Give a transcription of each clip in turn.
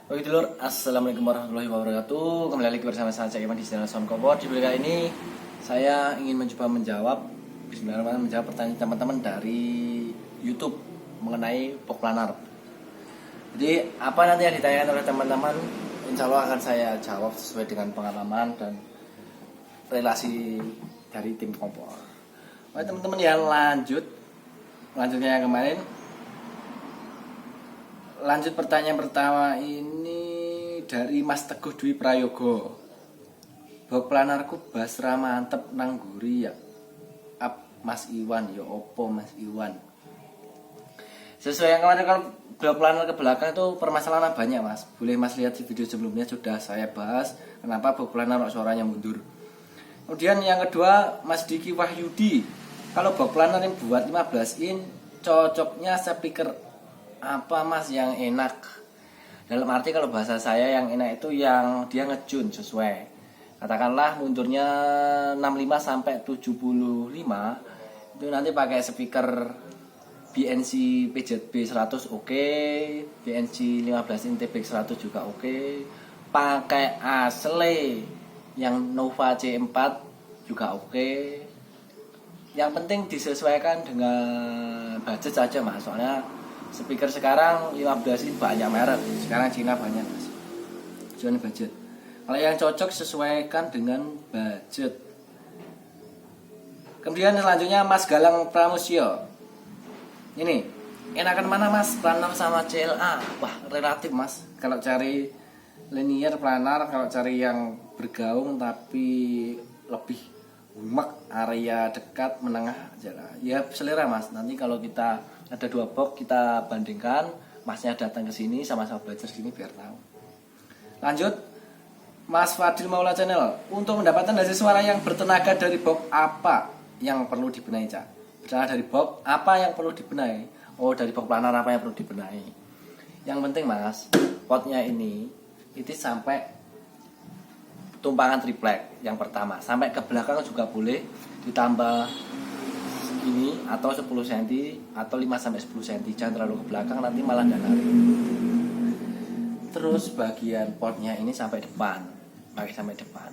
Oke dulur, assalamualaikum warahmatullahi wabarakatuh. Kembali lagi bersama saya Cak Iman di channel Sound Cover. Di video kali ini saya ingin mencoba menjawab pertanyaan teman-teman dari YouTube mengenai box planar. Jadi apa nanti yang ditanyakan oleh teman-teman, insya Allah akan saya jawab sesuai dengan pengalaman dan relasi dari tim kompor. Oke teman-teman, yang lanjutnya yang kemarin. Lanjut pertanyaan pertama ini dari Mas Teguh Dwi Prayogo. Box planarku Basra mantep nang guri ya. Mas Iwan ya opo Mas Iwan. Sesuai yang kemarin, kalau box planar ke belakang itu permasalahan banyak Mas. Boleh Mas lihat di video sebelumnya sudah saya bahas kenapa box planar suaranya mundur. Kemudian yang kedua Mas Diki Wahyudi. Kalau box planar yang buat 15 in cocoknya speaker apa Mas yang enak? Dalam arti kalau bahasa saya yang enak itu yang dia ngejun sesuai. Katakanlah mundurnya 65 sampai 75, itu nanti pakai speaker BNC PZB 100 oke, BNC 15 in TBX 100 juga oke. Pakai asli yang Nova C4 juga oke. Yang penting disesuaikan dengan budget saja Mas. Soalnya speaker sekarang 15 ini banyak merek. Sekarang Cina banyak Mas. Sesuai budget. Kalau yang cocok sesuaikan dengan budget. Kemudian selanjutnya Mas Galang Pramusyo. Ini enakan mana Mas, planar sama CLA? Wah relatif Mas. Kalau cari linear planar, kalau cari yang bergaung tapi lebih umek, area dekat menengah aja lah. Ya selera Mas. Nanti kalau kita ada dua box kita bandingkan, Masnya datang ke sini sama-sama belajar sini biar tahu. Lanjut Mas Fadil Maula Channel. Untuk mendapatkan hasil suara yang bertenaga dari box apa yang perlu dibenahi Cak? Bertenaga dari box apa yang perlu dibenahi? Oh dari box planar apa yang perlu dibenahi? Yang penting Mas, potnya ini itu sampai tumpangan triplek yang pertama, sampai ke belakang juga boleh ditambah ini atau 10 cm atau 5 sampai 10 cm. Jangan terlalu ke belakang nanti malah enggak narik. Terus bagian potnya ini sampai depan. Pakai sampai depan.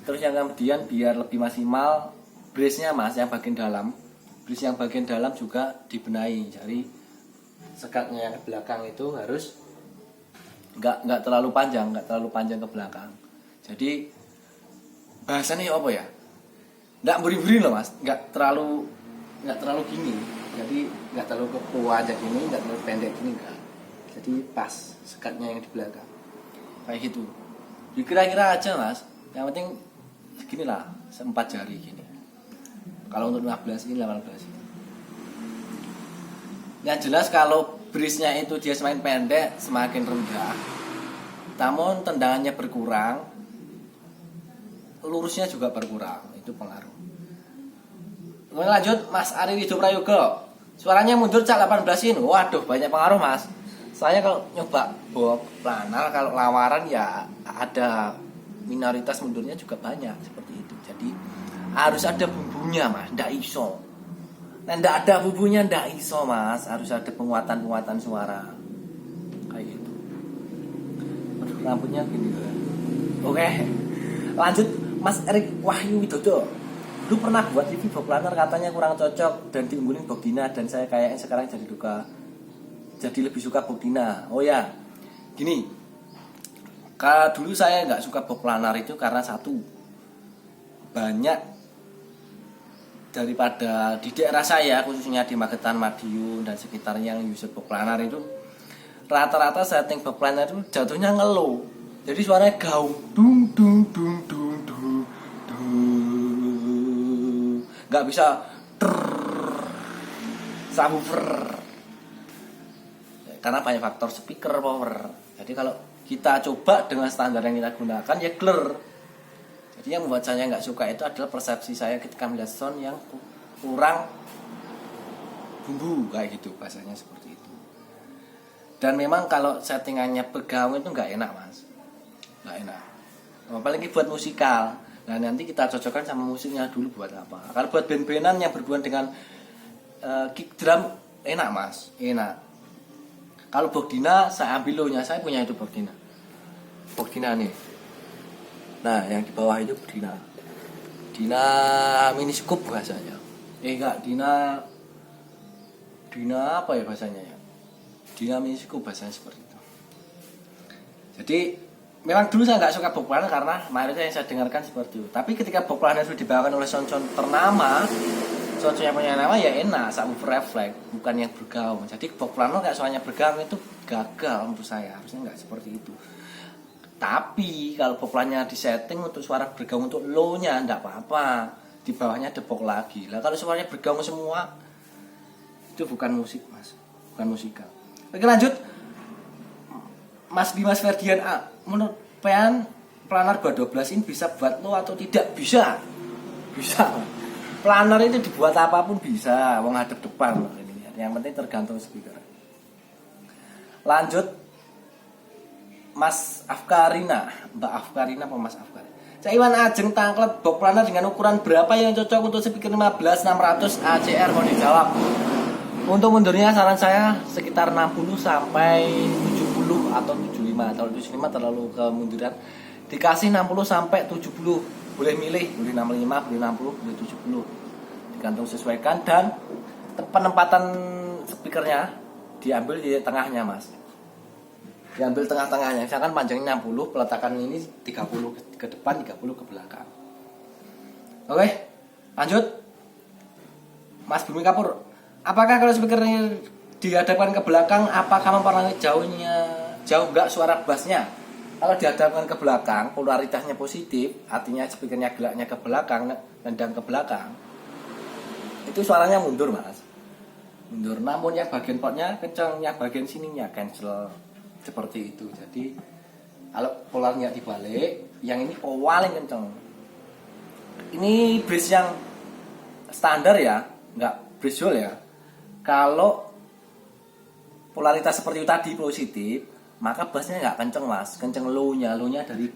Terus yang kemudian biar lebih maksimal brace-nya Mas yang bagian dalam. Brace yang bagian dalam juga dibenahi. Jadi sekatnya yang ke belakang itu harus enggak terlalu panjang ke belakang. Jadi bahasanya apa ya? Nggak buri-buri loh Mas, nggak terlalu gini, jadi nggak terlalu ke bawah aja gini, nggak terlalu pendek gini enggak. Jadi pas sekatnya yang di belakang kayak gitu. Kira-kira aja Mas, yang penting segini lah, 4 jari gini. Kalau untuk 15 ini 18 ini. Yang jelas kalau brisnya itu dia semakin pendek semakin rendah, namun tendangannya berkurang, lurusnya juga berkurang, itu pengaruh. Kemudian lanjut Mas Ari Widodo Prayogo. Suaranya mundur Cak 18 in. Waduh banyak pengaruh Mas. Saya kalau nyoba box planar, kalau lawaran ya ada minoritas mundurnya juga banyak seperti itu. Jadi harus ada bumbunya Mas, ndak iso. Nah ndak ada bumbunya ndak iso Mas, harus ada penguatan suara. Kayak gitu. Aduh rambutnya gini. Oke. Lanjut Mas Erik Wahyu Widodo. Lu pernah buat review box planar katanya kurang cocok dan diunggulin box Dina, dan saya kayaknya sekarang jadi lebih suka box Dina. Oh ya, gini. Dulu saya nggak suka box planar itu karena satu, banyak daripada di daerah saya khususnya di Magetan, Madiun dan sekitarnya yang user box planar itu rata-rata setting box planar itu jatuhnya ngeluh. Jadi suaranya gaung, dung dung dung dung dung dung, nggak bisa subwoofer karena banyak faktor speaker power. Jadi kalau kita coba dengan standar yang kita gunakan ya clear. Jadi yang membuat saya nggak suka itu adalah persepsi saya ketika melihat sound yang kurang bumbu kayak gitu, bahasanya seperti itu. Dan memang kalau settingannya bergaung itu nggak enak Mas. Nggak enak, apalagi buat musikal. Nah nanti kita cocokkan sama musiknya dulu buat apa. Kalau buat band-bandan yang berhubungan dengan kick drum enak Mas, enak. Kalau box Dina saya ambil low-nya, saya punya itu box Dina. Box Dina nih. Nah, yang di bawah itu Dina. Dina mini scoop bahasanya. Enggak, Dina apa ya bahasanya ya? Dina mini scoop bahasanya seperti itu. Jadi memang dulu saya nggak suka box planner karena mayoritas yang saya dengarkan seperti itu. Tapi ketika box planner sudah dibawakan oleh sound ternama, sound yang punya nama ya enak, subwoofer reflect, bukan yang bergaung. Jadi box planner kayak soalnya bergaung itu gagal untuk saya, harusnya nggak seperti itu. Tapi kalau poplarnya disetting untuk suara bergaung untuk low-nya enggak apa-apa. Di bawahnya ada box lagi. Lah kalau suaranya bergaung semua itu bukan musik, Mas. Bukan musikal. Oke, lanjut. Mas Dimas Ferdian A. Menurut Pean planar 12 ini bisa buat low atau tidak? Bisa. Bisa. Planar itu dibuat apapun bisa, wong hadap depan ini. Yang penting tergantung speaker. Lanjut Mas Afkarina, Mbak Afkarina apa Mas Afkarina? Cak Iwan Ajeng tangklep box planner dengan ukuran berapa yang cocok untuk speaker 15600 ACR? Mau dijawab. Untuk mundurnya saran saya sekitar 60 sampai 70 atau 75. Kalau 75 terlalu kemunduran. Dikasih 60 sampai 70. Boleh milih, boleh 65, boleh 60, boleh 70. Digantung sesuaikan dan penempatan speakernya diambil di tengahnya, Mas. Diambil tengah-tengahnya, misalkan panjangnya 60, peletakan ini 30 ke depan, 30 ke belakang. Oke, lanjut. Mas Bumi Kapur, apakah kalau speaker ini dihadapkan ke belakang, apakah mempengaruhi jauh enggak suara bassnya? Kalau dihadapkan ke belakang, polaritasnya positif, artinya speakernya gelaknya ke belakang, nendang ke belakang, itu suaranya mundur, Mas. Mundur, namun yang bagian potnya kencang, yang bagian sininya cancel. Seperti itu. Jadi kalau polarnya dibalik, yang ini paling kenceng. Ini bridge yang standar ya, nggak bridge ya. Kalau polaritas seperti itu tadi positif, maka bassnya nggak kenceng, Mas. Kenceng low-nya dari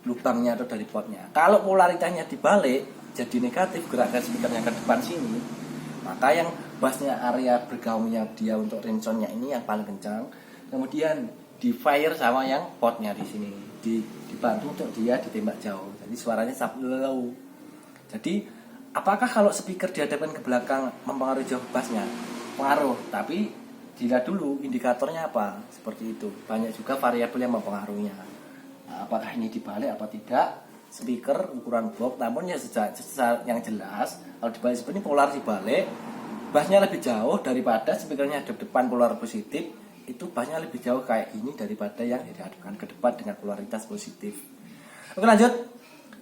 lubangnya atau dari potnya. Kalau polaritasnya dibalik, jadi negatif, gerakkan speakernya ke depan sini, maka yang bassnya area bergaungnya dia untuk ringtone-nya ini yang paling kencang. Kemudian di fire sama yang potnya di sini dibantu untuk dia ditembak jauh. Jadi suaranya sub low. Jadi apakah kalau speaker dihadapkan ke belakang mempengaruhi jauh bassnya? Pengaruh, tapi dilihat dulu indikatornya apa. Seperti itu. Banyak juga variabel yang mempengaruhinya. Nah, apakah ini dibalik apa tidak? Speaker ukuran box, namun ya yang jelas kalau dibalik seperti ini polar dibalik, bassnya lebih jauh daripada speakernya hadap depan polar positif. Itu bassnya lebih jauh kayak gini daripada yang dihadapkan ke depan dengan polaritas positif. Oke, lanjut.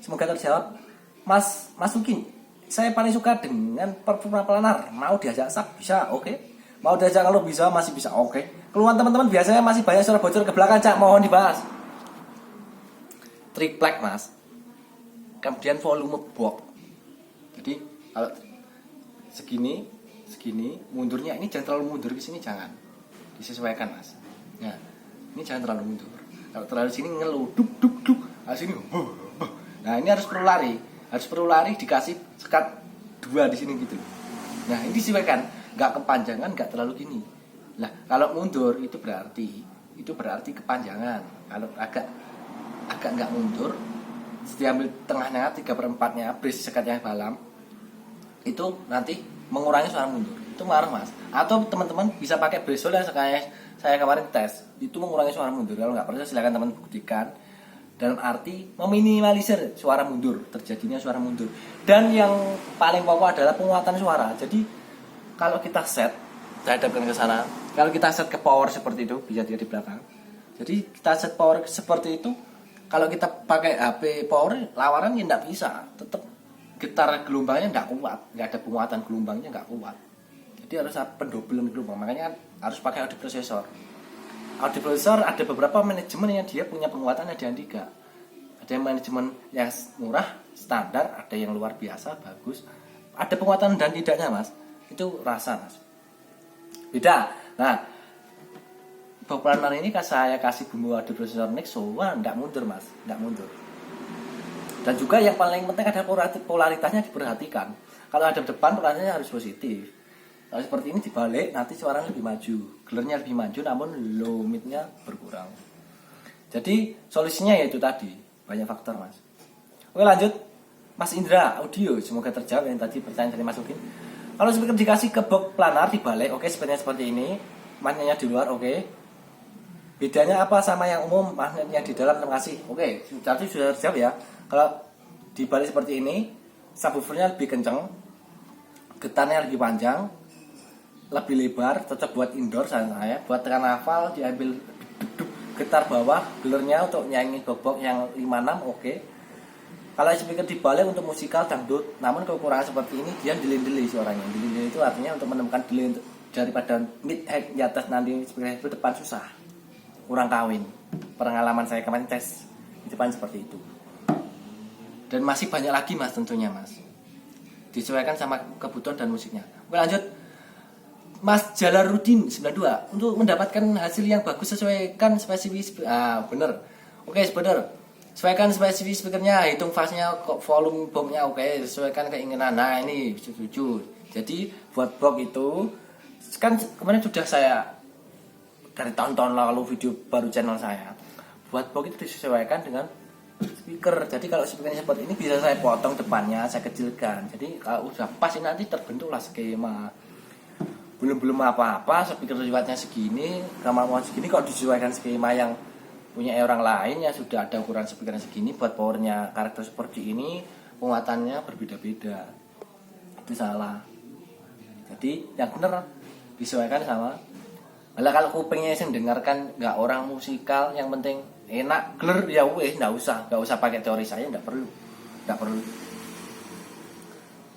Semoga terjawab. Mas Ukin, saya paling suka dengan performa planar. Mau diajak sub bisa, oke. Mau diajak kalau bisa masih bisa, oke. Keluhan teman-teman biasanya masih banyak suara bocor ke belakang, Cak. Mohon dibahas. Triplek, Mas. Kemudian volume box. Jadi kalau segini mundurnya ini jangan terlalu mundur ke sini, jangan. Disesuaikan, Mas. Nah, ini jangan terlalu mundur. Kalau terlalu sini ngeluh duk. Sini. Nah, ini harus perlu lari dikasih sekat 2 di sini gitu. Nah, ini disesuaikan, nggak kepanjangan, nggak terlalu gini. Nah, kalau mundur itu berarti kepanjangan. Kalau agak nggak mundur, diambil tengahnya 3/4-nya bridge sekat yang dalam, itu nanti mengurangi suara mundur. Itu ngaruh, Mas. Atau teman-teman bisa pakai bridge yang saya kemarin tes, itu mengurangi suara mundur. Kalau nggak percaya silakan teman buktikan. Dalam arti meminimalisir suara mundur, terjadinya suara mundur. Dan yang paling pokok adalah penguatan suara. Jadi kalau kita set, saya hadapkan ke sana. Kalau kita set ke power seperti itu, bisa dia di belakang. Jadi kita set power seperti itu. Kalau kita pakai HP power, lawaran ya nggak bisa. Tetap gitar gelombangnya nggak kuat, nggak ada penguatan gelombangnya nggak kuat. Jadi harus pendobelan gelombang. Makanya harus pakai audio processor. Audio processor ada beberapa manajemen yang dia punya penguatan, ada yang tidak. Ada yang manajemen yang murah, standar, ada yang luar biasa, bagus. Ada penguatan dan tidaknya, Mas. Itu rasa, Mas. Beda. Nah, box planner ini saya kasih bumbu audio processor Nexo, wah enggak mundur, Mas, enggak mundur. Dan juga yang paling penting adalah polaritasnya diperhatikan. Kalau hadap depan polaritasnya harus positif. Kalau seperti ini dibalik, nanti suaranya lebih maju, gelarnya lebih maju, namun low midnya berkurang. Jadi solusinya yaitu tadi, banyak faktor mas. Oke lanjut, Mas Indra audio, semoga terjawab yang tadi pertanyaan dari Mas Ukin. Kalau speaker dikasih ke box planar dibalik, oke sebenarnya seperti ini, magnetnya di luar, oke. Bedanya apa sama yang umum, magnetnya di dalam? Terima kasih. Oke, tadi sudah terjawab ya. Kalau dibalik seperti ini, subwoofernya lebih kencang, getarnya lebih panjang, lebih lebar, cocok buat indoor saya. Buat karnaval diambil getar bawah, gelarnya untuk nyanyi box yang 56, oke. Kalau speaker dibalik untuk musikal dangdut, namun kekurangan seperti ini dia delay suaranya. Delay itu artinya untuk menemukan delay daripada mid high di atas nanti speaker itu depan susah, kurang kawin. Pengalaman saya kemarin tes di depan seperti itu. Dan masih banyak lagi mas tentunya mas. Disesuaikan sama kebutuhan dan musiknya. Oke lanjut. Mas Jalarudin 92, untuk mendapatkan hasil yang bagus sesuaikan spesifik. Bener. Oke bener. Sesuaikan spesifik speakernya, hitung fase-nya, volume box-nya, oke, sesuaikan keinginan. Nah ini setuju. Jadi buat box itu kan kemarin sudah saya dari tahun-tahun lalu video baru channel saya. Buat box itu disesuaikan dengan speaker. Jadi kalau speakernya seperti ini bisa saya potong depannya, saya kecilkan. Jadi kalau udah pas ini nanti terbentuklah skema. Belum apa-apa, speaker wattnya segini, kamar mau segini, kok disesuaikan skema yang punya orang lain yang sudah ada ukuran speaker segini, buat powernya karakter seperti ini, penguatannya berbeda-beda. Itu salah. Jadi yang benar disesuaikan sama. Malah kalau kupingnya yang dengarkan nggak orang musikal, yang penting enak, clear ya weh, nggak usah pakai teori saya, nggak perlu.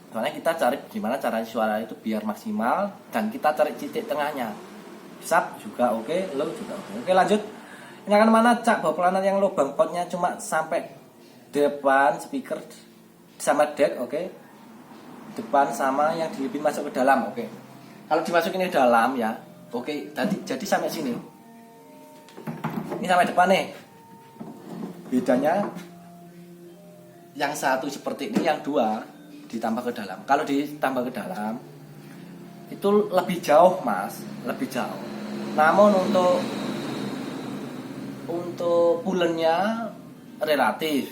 Soalnya kita cari gimana cara suara itu biar maksimal dan kita cari titik tengahnya. Sub juga oke, low juga oke. Oke lanjut. Nyalakan mana cak bawa planar yang lubang potnya cuma sampai depan speaker sama deck, oke. Depan sama yang dihipin masuk ke dalam, oke. Kalau dimasukin ke dalam ya, oke. Jadi sampai sini. Ini sampai depan nih. Bedanya yang satu seperti ini, yang dua ditambah ke dalam. Kalau ditambah ke dalam itu lebih jauh mas, lebih jauh. Namun untuk bulannya relatif,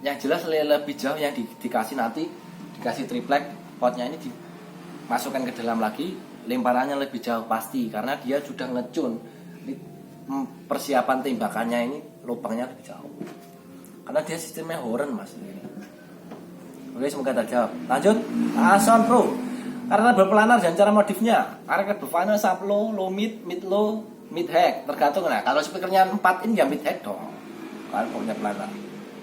yang jelas lebih jauh yang dikasih nanti, dikasih triplek, potnya ini dimasukkan ke dalam lagi, lemparannya lebih jauh pasti karena dia sudah ngecun. Persiapan tembakannya ini lubangnya lebih jauh karena dia sistemnya horn mas ini. Oke semoga terjawab. Lanjut, Sound Pro. Karena berplanar dan cara modifnya, karakter berfinal sub low, low mid, mid low, mid high, tergantung. Nah kalau speakernya 4 in ya mid high dong, kalau punya planar.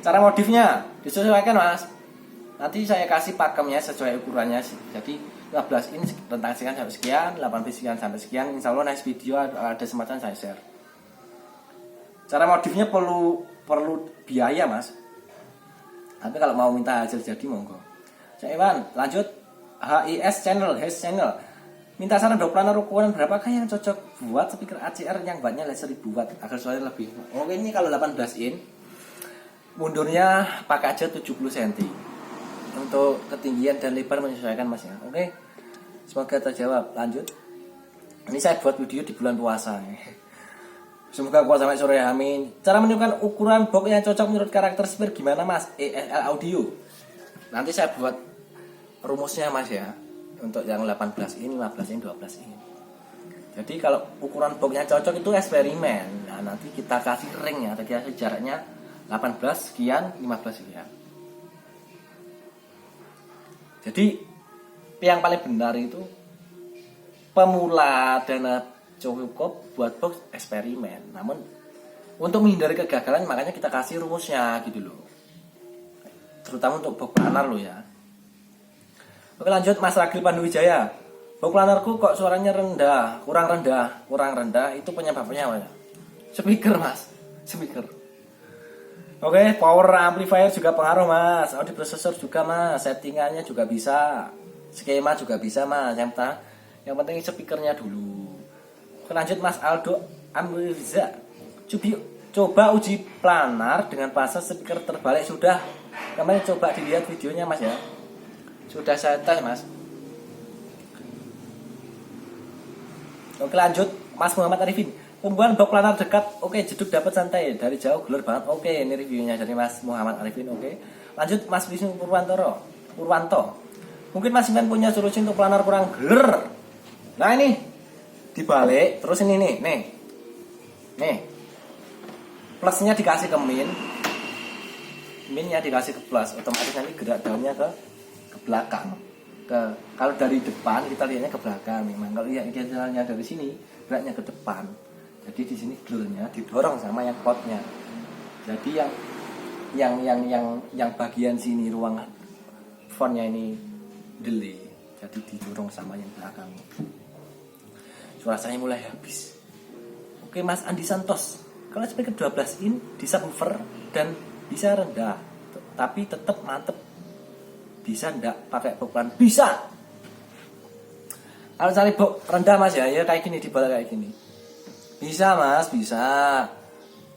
Cara modifnya disesuaikan mas. Nanti saya kasih pakemnya sesuai ukurannya. Jadi 15 in rentang sekian sampai sekian, 18 sekian sampai sekian. Insya Allah next video ada semacam saya share. Cara modifnya perlu biaya mas. Tapi kalau mau minta hasil jadi monggo. Saya Iwan, lanjut. HIS channel. Minta saran planar ukuran berapakah yang cocok buat speaker ACR yang wattnya 1000 watt agar suaranya lebih. Oke ini kalau 18 in mundurnya pakai aja 70 cm. Untuk ketinggian dan lebar menyesuaikan mas ya. Oke. Semoga terjawab. Lanjut. Ini saya buat video di bulan puasa nih. Semoga kuat sampai sore, amin. Cara menentukan ukuran box yang cocok menurut karakter speaker gimana mas? ESL audio. Nanti saya buat rumusnya mas ya. Untuk yang 18 in, 15 in, 12 in. Jadi kalau ukuran box yang cocok itu eksperimen. Nah nanti kita kasih ring ya. Tadi jaraknya 18 sekian, 15 sekian. Jadi yang paling benar itu pemula dana cukup buat box eksperimen. Namun untuk menghindari kegagalan makanya kita kasih rumusnya gitu loh. Terutama untuk box planar lo ya. Oke lanjut Mas Ragil Panduwijaya. Box planarku kok suaranya kurang rendah. Itu penyebabnya apa ya? Speaker mas, speaker. Oke, power amplifier juga pengaruh mas. Audio processor juga mas. Settingannya juga bisa. Skema juga bisa mas. Yang penting speakernya dulu. Lanjut Mas Aldo Amriza. Coba uji planar dengan pasang speaker terbalik sudah. Kemarin coba dilihat videonya mas ya. Sudah saya tes mas. Oke lanjut, Mas Muhammad Arifin. Pembuatan box planar dekat, oke jeduk dapat santai dari jauh gelar banget. Oke, ini reviewnya dari Mas Muhammad Arifin. Oke. Lanjut Mas Wisnu Purwanto. Mungkin Mas Iman punya solusi untuk planar kurang ger. Nah ini dibalik, terus ini nih. Plusnya dikasih ke minnya dikasih ke plus, otomatis nanti gerak daunnya ke belakang. Kalau dari depan kita lihatnya ke belakang memang. Kalau lihatnya dari sini geraknya ke depan. Jadi di sini glurnya didorong sama yang potnya. Jadi yang bagian sini ruang fontnya ini delay. Jadi didorong sama yang belakang. Suara saya mulai habis. Oke Mas Andi Santos. Kalau speaker 12 in di subwoofer dan bisa rendah, tapi tetap mantep. Bisa ndak pakai box planar? Bisa. Kalau cari box rendah Mas ya kayak gini, dibalik kayak gini. Bisa Mas, bisa.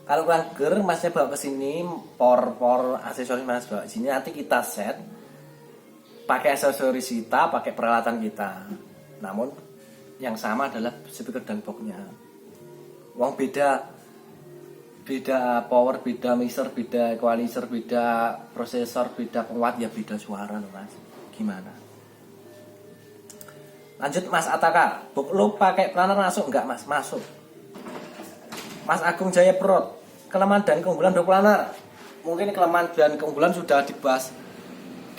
Kalau kurang ger Masnya bawa ke sini, por aksesoris Mas bawa sini, nanti kita set pakai aksesoris kita, pakai peralatan kita. Namun yang sama adalah speaker dan boxnya. Wong beda power, beda mixer, beda equalizer, beda prosesor, beda penguat, ya beda suara loh Mas. Gimana? Lanjut Mas Ataka, lo pakai planar masuk enggak Mas? Masuk. Mas Agung Jaya Prot, kelemahan dan keunggulan box planar. Mungkin kelemahan dan keunggulan sudah dibahas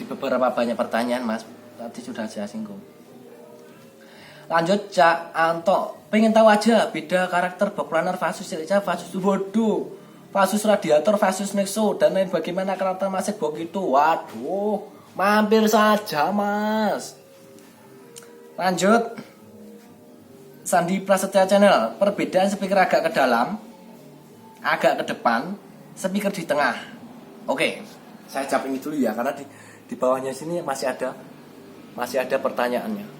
di beberapa banyak pertanyaan Mas. Tadi sudah saya singgung. Lanjut Cak Anto, pengen tahu aja beda karakter box planar Vasus Silica, Vasus Tubodo, Vasus Radiator, Vasus Nexo dan lain bagaimana karakter masih box itu. Waduh, mampir saja Mas. Lanjut Sandi Prasetya Channel, perbedaan speaker agak ke dalam, agak ke depan, speaker di tengah. Oke, saya jawab ini dulu ya karena di bawahnya sini masih ada pertanyaannya.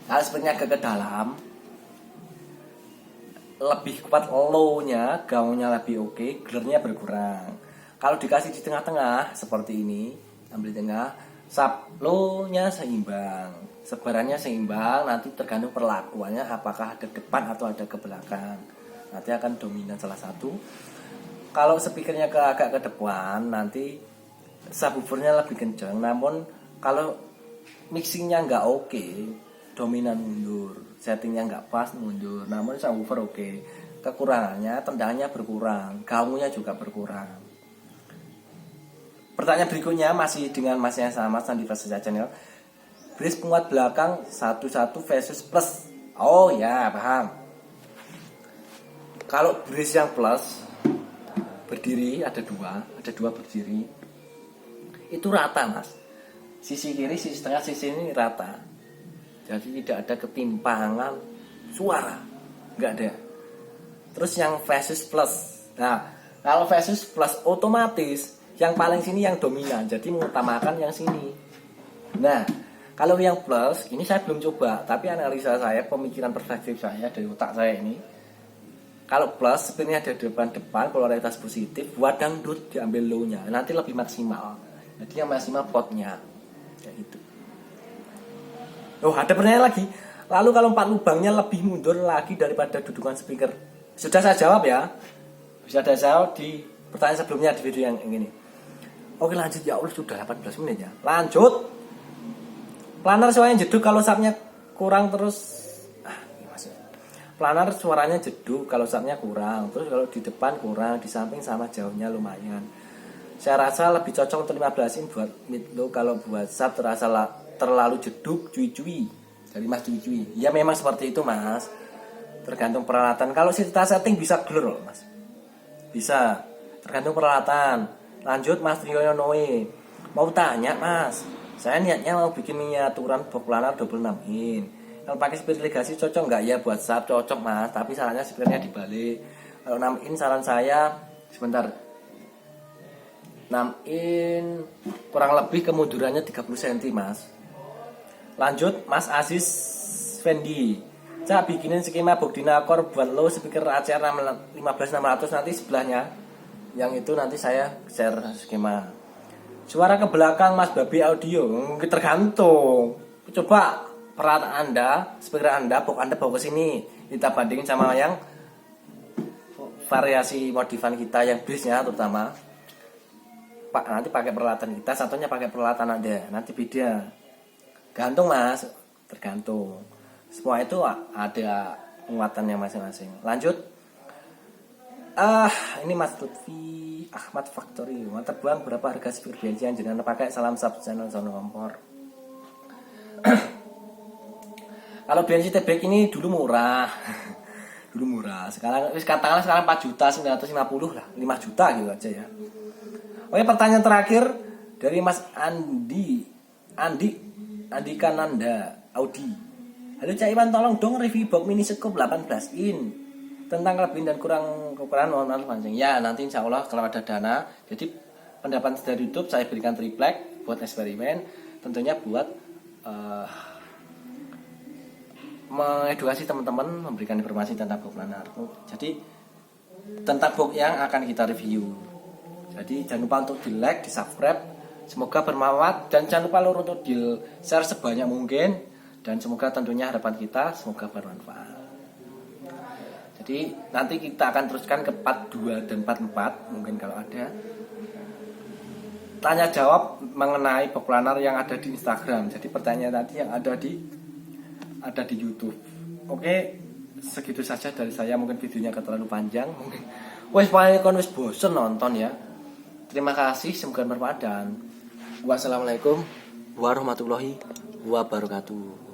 Kalau speakernya agak ke dalam, lebih kuat low-nya, gaungnya lebih oke, gelarnya berkurang. Kalau dikasih di tengah-tengah seperti ini, ambil tengah, sub low-nya seimbang, sebarannya seimbang, nanti tergantung perlakuannya apakah ada depan atau ada ke belakang. Nanti akan dominan salah satu. Kalau speakernya agak ke depan, nanti subwoofernya lebih kencang. Namun kalau mixingnya nggak oke, dominan mundur, settingnya nggak pas mundur. Namun subwoofer oke. Kekurangannya tendangannya berkurang, gaungnya juga berkurang. Pertanyaan berikutnya masih dengan Mas yang sama, Sandi Prasetya Channel. Bridge penguat belakang 11 versus plus. Oh ya, paham. Kalau bridge yang plus berdiri ada dua berdiri. Itu rata Mas. Sisi kiri, sisi tengah, sisi ini rata. Jadi tidak ada ketimpangan suara, nggak ada. Terus yang versus plus. Nah, kalau versus plus otomatis yang paling sini yang dominan, jadi mengutamakan yang sini. Nah, kalau yang plus, ini saya belum coba, tapi analisa saya, pemikiran perspektif saya dari otak saya ini, kalau plus sebenarnya ada depan, polaritas positif, buat dangdut diambil low-nya, nanti lebih maksimal. Jadi yang maksimal potnya, kayak gitu. Oh, ada pertanyaan lagi. Lalu kalau 4 lubangnya lebih mundur lagi daripada dudukan speaker? Sudah saya jawab ya. Sudah saya jawab di pertanyaan sebelumnya di video yang ini. Oke lanjut, ya Allah sudah 18 menit ya. Lanjut. Planar suaranya jeduk kalau subnya kurang terus. Planar suaranya jeduk kalau subnya kurang. Terus kalau di depan kurang, di samping sama jauhnya lumayan. Saya rasa lebih cocok untuk 15 in buat mid low. Kalau buat sub terasa terlalu jeduk, cuy-cuy. Dari Mas cuy-cuy. Ya memang seperti itu Mas. Tergantung peralatan. Kalau kita setting bisa blur loh Mas. Bisa. Tergantung peralatan. Lanjut Mas Triyono Noe. Mau tanya Mas, saya niatnya mau bikin miniaturan box planar 26 in. Kalau pakai speaker legasi cocok nggak ya buat sub? Cocok Mas, tapi sarannya speakernya dibalik. Kalau 6 in saran saya sebentar. 6 in kurang lebih kemundurannya 30 cm Mas. Lanjut Mas Aziz Fendi. Saya bikinin skema box Dynacor buat low speaker ACR 15600, nanti sebelahnya yang itu nanti saya share skema. Suara ke belakang Mas Babi audio tergantung. Coba peralatan Anda, speaker Anda, box Anda bawa ke sini. Kita bandingin sama yang variasi modifan kita yang bass-nya terutama. Pak, nanti pakai peralatan kita, satunya pakai peralatan Anda. Nanti beda. Gantung Mas, tergantung. Semua itu ada penguatannya masing-masing. Lanjut. Ini Mas Lutfi Ahmad Factory. Mau terbuang berapa harga speaker BNC yang jenengan pakai? Salam sub channel Sono Kompor. Kalau BNC T-Back ini dulu murah. Dulu murah. Sekarang katakanlah sekarang 4.950 lah, 5 juta gitu aja ya. Oke, pertanyaan terakhir dari Mas Andi Kananda Audi. Halo Cak Iwan, tolong dong review box mini scope 18 in tentang kelebihan dan kekurangan mohon maaf panjang. Ya, nanti insya Allah kalau ada dana. Jadi pendapatan dari YouTube saya berikan triplek buat eksperimen, tentunya buat mengedukasi teman-teman, memberikan informasi tentang box planar. Jadi tentang box yang akan kita review. Jadi jangan lupa untuk di like, di subscribe. Semoga bermanfaat dan jangan lupa untuk di share sebanyak mungkin. Dan semoga tentunya harapan kita semoga bermanfaat. Jadi nanti kita akan teruskan ke part 2 dan part 4 mungkin kalau ada. Tanya jawab mengenai box planar yang ada di Instagram. Jadi pertanyaan tadi yang ada di YouTube. Oke, segitu saja dari saya. Mungkin videonya terlalu panjang. Mungkin wis bosen nonton ya. Terima kasih, semoga bermanfaat dan wassalamualaikum warahmatullahi wabarakatuh.